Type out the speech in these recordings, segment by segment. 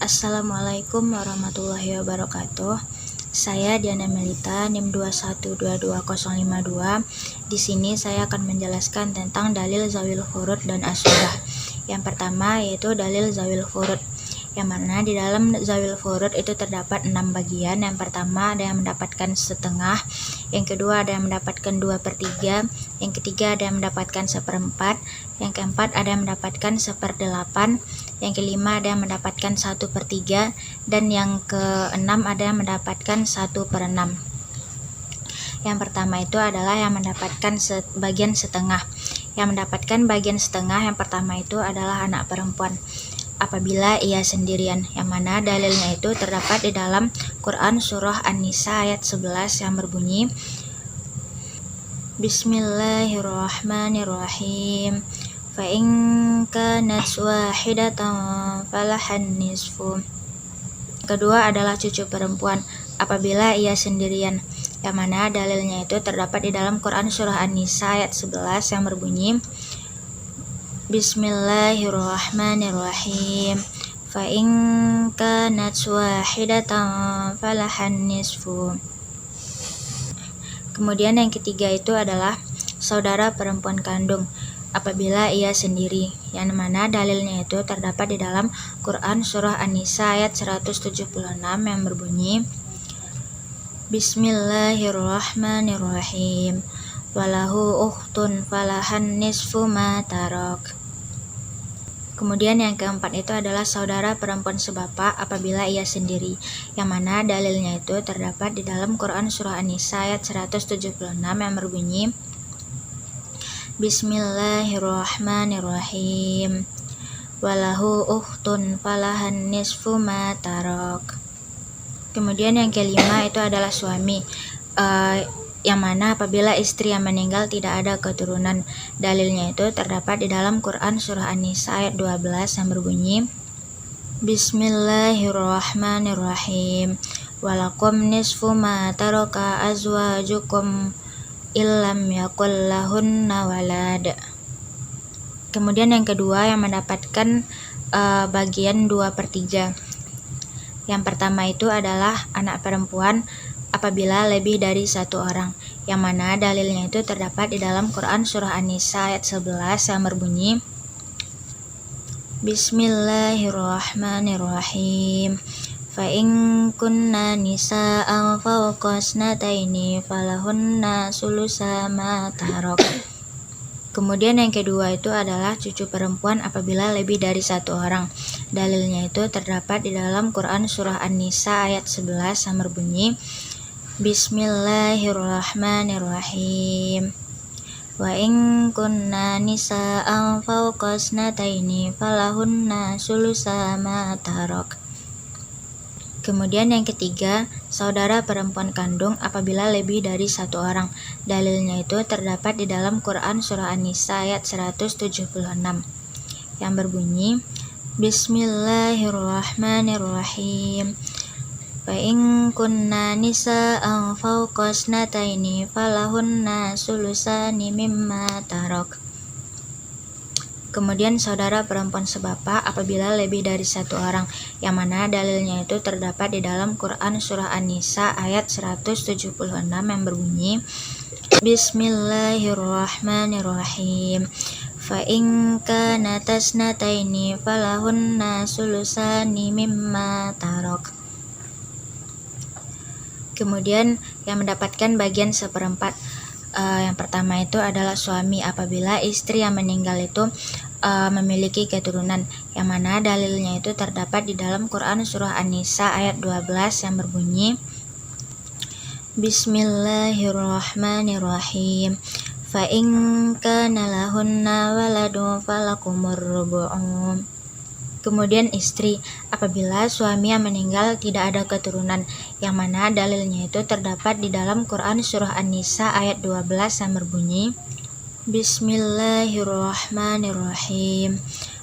Assalamualaikum warahmatullahi wabarakatuh. Saya Diana Melita, NIM 2122052. Di sini saya akan menjelaskan tentang dalil zawil furud dan asyubah. Yang pertama yaitu dalil zawil furud, yang mana di dalam zawil furud itu terdapat 6 bagian. Yang pertama ada yang mendapatkan setengah, yang kedua ada yang mendapatkan 2/3, yang ketiga ada yang mendapatkan 1/4, yang keempat ada yang mendapatkan 1/8, yang kelima ada yang mendapatkan 1/3, dan yang keenam ada yang mendapatkan 1/6. Yang pertama itu adalah yang mendapatkan bagian setengah. Yang mendapatkan bagian setengah yang pertama itu adalah anak perempuan apabila ia sendirian, yang mana dalilnya itu terdapat di dalam Quran surah An-Nisa ayat 11 yang berbunyi Bismillahirrahmanirrahim. Fa in kanat wahidatan falahan nisfu. Kedua adalah cucu perempuan apabila ia sendirian, yang mana dalilnya itu terdapat di dalam Quran surah An-Nisa ayat 11 yang berbunyi Bismillahirrahmanirrahim. Fa in kanat wahidatan falahan nisfu. Kemudian yang ketiga itu adalah saudara perempuan kandung apabila ia sendiri, yang mana dalilnya itu terdapat di dalam Quran surah An-Nisa ayat 176 yang berbunyi Bismillahirrahmanirrahim. Walahu ukhtun falahan nisfu ma tarok. Kemudian yang keempat itu adalah saudara perempuan sebapak apabila ia sendiri, yang mana dalilnya itu terdapat di dalam Quran surah An-Nisa ayat 176 yang berbunyi Bismillahirrahmanirrahim. Walahu ukhtun falahan nisfu ma tarok. Kemudian yang kelima itu adalah suami, yang mana apabila istri yang meninggal tidak ada keturunan. Dalilnya itu terdapat di dalam Quran surah An-Nisa ayat 12 yang berbunyi Bismillahirrahmanirrahim. Walakum nisfu ma taraka azwajukum illam yakul lahunna walad. Kemudian yang kedua yang mendapatkan bagian 2/3. Yang pertama itu adalah anak perempuan apabila lebih dari satu orang, yang mana dalilnya itu terdapat di dalam Quran surah An-Nisa ayat 11 yang berbunyi Bismillahirrahmanirrahim. Fa in kunna nisa'an fawqa snataini falahunna sulusa ma tarok. Kemudian yang kedua itu adalah cucu perempuan apabila lebih dari satu orang. Dalilnya itu terdapat di dalam Quran surah An-Nisa ayat 11 yang berbunyi Bismillahirrahmanirrahim. Wa in kunna nisa'an fawqa snataini falahunna sulusa ma tarok. Kemudian yang ketiga, saudara perempuan kandung apabila lebih dari satu orang. Dalilnya itu terdapat di dalam Quran surah An-Nisa ayat 176 yang berbunyi Bismillahirrahmanirrahim. Fa in kunna nisa'an fawqa snataini falahunna sulusani mimma tarok. Kemudian saudara perempuan sebapak apabila lebih dari satu orang, yang mana dalilnya itu terdapat di dalam Quran surah An-Nisa ayat 176 yang berbunyi Bismillahirrahmanirrahim. Fa in kanat snataini falahunna sulusani mimma tarok. Kemudian yang mendapatkan bagian 1/4, yang pertama itu adalah suami apabila istri yang meninggal itu memiliki keturunan, yang mana dalilnya itu terdapat di dalam Quran surah An-Nisa ayat 12 yang berbunyi Bismillahirrahmanirrahim. Fa in kana lahunna waladun falakumur rubu'u. Kemudian istri apabila suami yang meninggal tidak ada keturunan, yang mana dalilnya itu terdapat di dalam Quran surah An-Nisa ayat 12 yang berbunyi Bismillahirrahmanirrahim.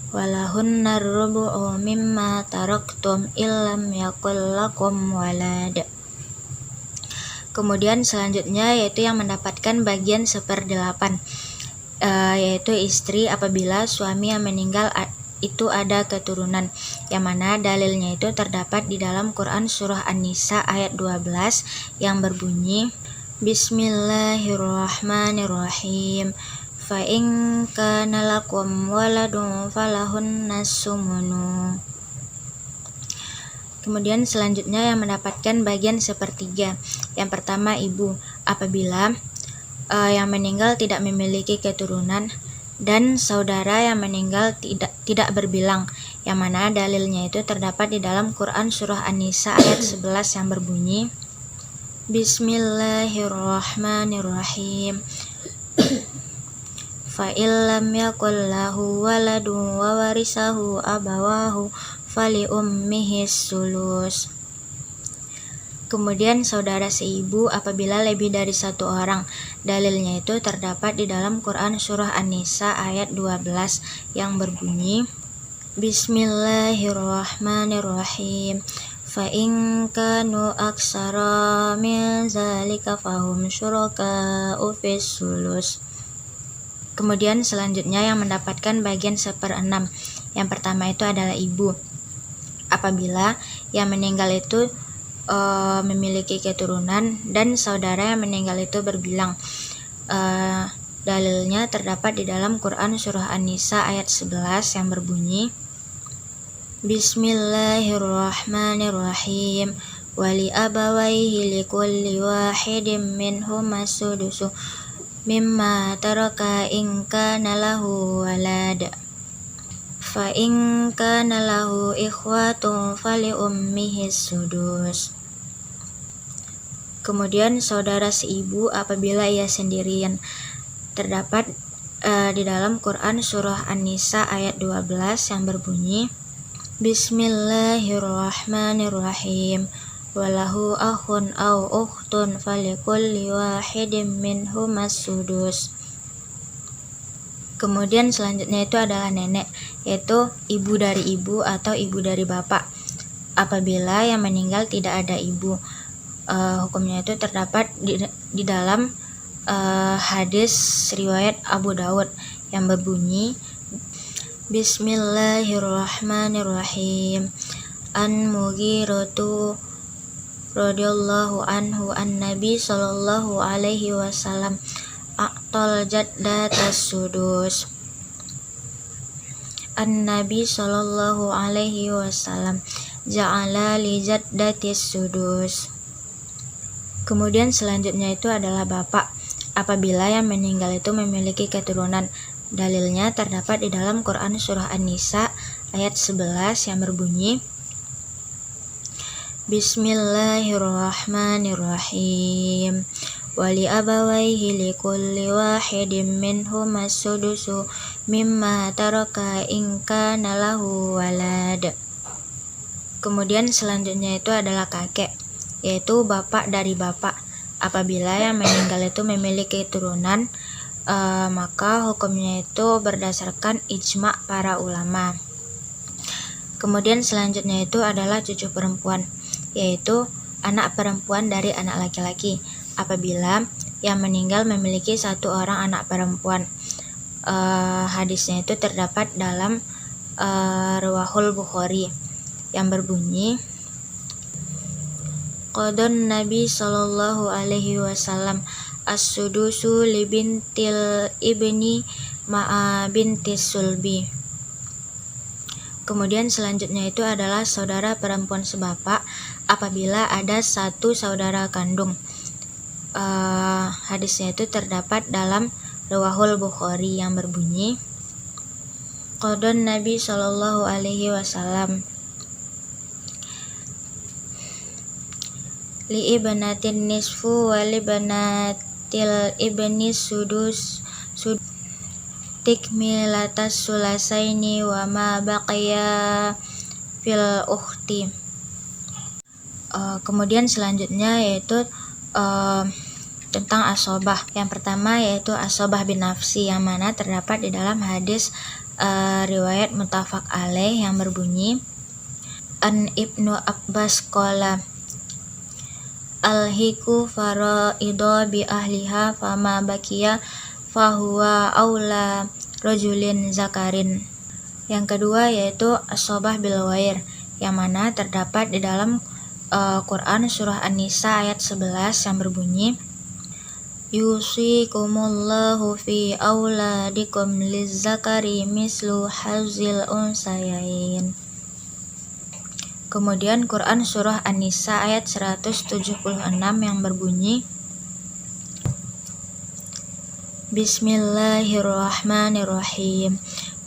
Walahunna rubu'u mimma taraktum illam yakul lakum walad. Kemudian selanjutnya yaitu yang mendapatkan bagian 1/8, yaitu istri apabila suami yang meninggal itu ada keturunan, yang mana dalilnya itu terdapat di dalam Quran surah An-Nisa ayat 12 yang berbunyi Bismillahirrahmanirrahim. Fa in kana lakum waladun falahunna sumunu. Kemudian selanjutnya yang mendapatkan bagian sepertiga. Yang pertama ibu, apabila yang meninggal tidak memiliki keturunan dan saudara yang meninggal tidak berbilang, yang mana dalilnya itu terdapat di dalam Quran surah An-Nisa ayat 11 yang berbunyi Bismillahirrahmanirrahim. Fa illam yakul lahu waladun wa warisahu abawahu fali ummihi sulus. Kemudian saudara seibu apabila lebih dari satu orang. Dalilnya itu terdapat di dalam Quran surah An-Nisa ayat 12 yang berbunyi Bismillahirrahmanirrahim. Fa in kanu aksara min zalika fahum syuraka'u fis sulus. Kemudian selanjutnya yang mendapatkan bagian 1/6. Yang pertama itu adalah ibu. Apabila yang meninggal itu memiliki keturunan dan saudara yang meninggal itu berbilang, dalilnya terdapat di dalam Quran surah An-Nisa ayat 11 yang berbunyi Bismillahirrahmanirrahim. Wali abawaihi likulli wahidin minhuma sudusu mimma taraka in kana lahu walad. Fa in kana lahu ikhwatun fali ummihi sudus. Kemudian saudara seibu apabila ia sendirian. Terdapat di dalam Quran surah An-Nisa ayat 12 yang berbunyi Bismillahirrahmanirrahim. Walahu akhun au ukhtun falikulli wahidin minhumas sudus. Kemudian selanjutnya itu adalah nenek, yaitu ibu dari ibu atau ibu dari bapak. Apabila yang meninggal tidak ada ibu, hukumnya itu terdapat di dalam hadis riwayat Abu Dawud yang berbunyi Bismillahirrahmanirrahim. An Mughiratu radhiyallahu anhu an-nabi sallallahu alaihi wasallam aqtal jaddatas sudus. An-nabi sallallahu alaihi wasallam ja'ala li jaddatis sudus. Kemudian selanjutnya itu adalah bapak. Apabila yang meninggal itu memiliki keturunan, dalilnya terdapat di dalam Quran surah An-Nisa ayat 11 yang berbunyi Bismillahirrahmanirrahim. Wali abawaihi likulli wahidin minhumas sudusu mimma taraka in kana lahu walad. Kemudian selanjutnya itu adalah kakek, yaitu bapak dari bapak. Apabila yang meninggal itu memiliki keturunan, maka hukumnya itu berdasarkan ijma para ulama. Kemudian selanjutnya itu adalah cucu perempuan, yaitu anak perempuan dari anak laki-laki. Apabila yang meninggal memiliki satu orang anak perempuan, hadisnya itu terdapat dalam Riwahul Bukhari yang berbunyi Qadon Nabi sallallahu alaihi wasallam as-sudusu li bintil ibni ma'a bintis sulbi. Kemudian selanjutnya itu adalah saudara perempuan sebapak apabila ada satu saudara kandung. Hadisnya itu terdapat dalam Riwahul Bukhari yang berbunyi Qadon Nabi sallallahu alaihi wasallam li ibnatin nisfu wa li banatil ibni sudus tikmilatas sulasaini wa ma baqiya fil ukhti. Kemudian selanjutnya yaitu tentang asobah. Yang pertama yaitu asobah bin nafsi, yang mana terdapat di dalam hadis riwayat muttafaq alaih yang berbunyi An Ibnu Abbas qala alhiku faraido bi ahliha fama bakiya fahuwa aula rajulin zakarin. Yang kedua yaitu as-sobah bil ghair, yang mana terdapat di dalam Quran surah An-Nisa ayat 11 yang berbunyi yusikumullahu fi auladikum lizzakari mislu hazzil unsayain. Kemudian Quran surah An-Nisa ayat 176 yang berbunyi Bismillahirrahmanirrahim.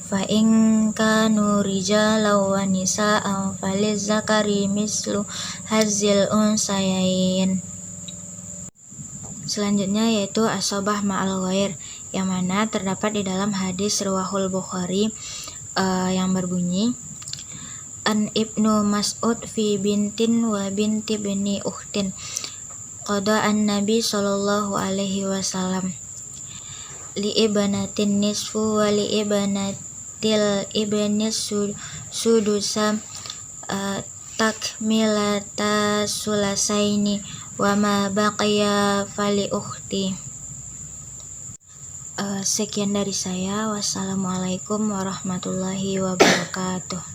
Fa in kanu rijalan wa nisaan falizzakari mislu hazzil unsayain. Selanjutnya yaitu as-sobah ma'al ghair, yang mana terdapat di dalam hadis riwayat Bukhari yang berbunyi An Ibnu Mas'ud fi bintin wa binti bini ukhtin qada an Nabi sallallahu alaihi wasallam li ibnatin nisfu wa li ibnatil ibnis sudusa takmilata sulasaini wa ma baqiya fali ukhti. Sekian dari saya. Wassalamualaikum warahmatullahi wabarakatuh.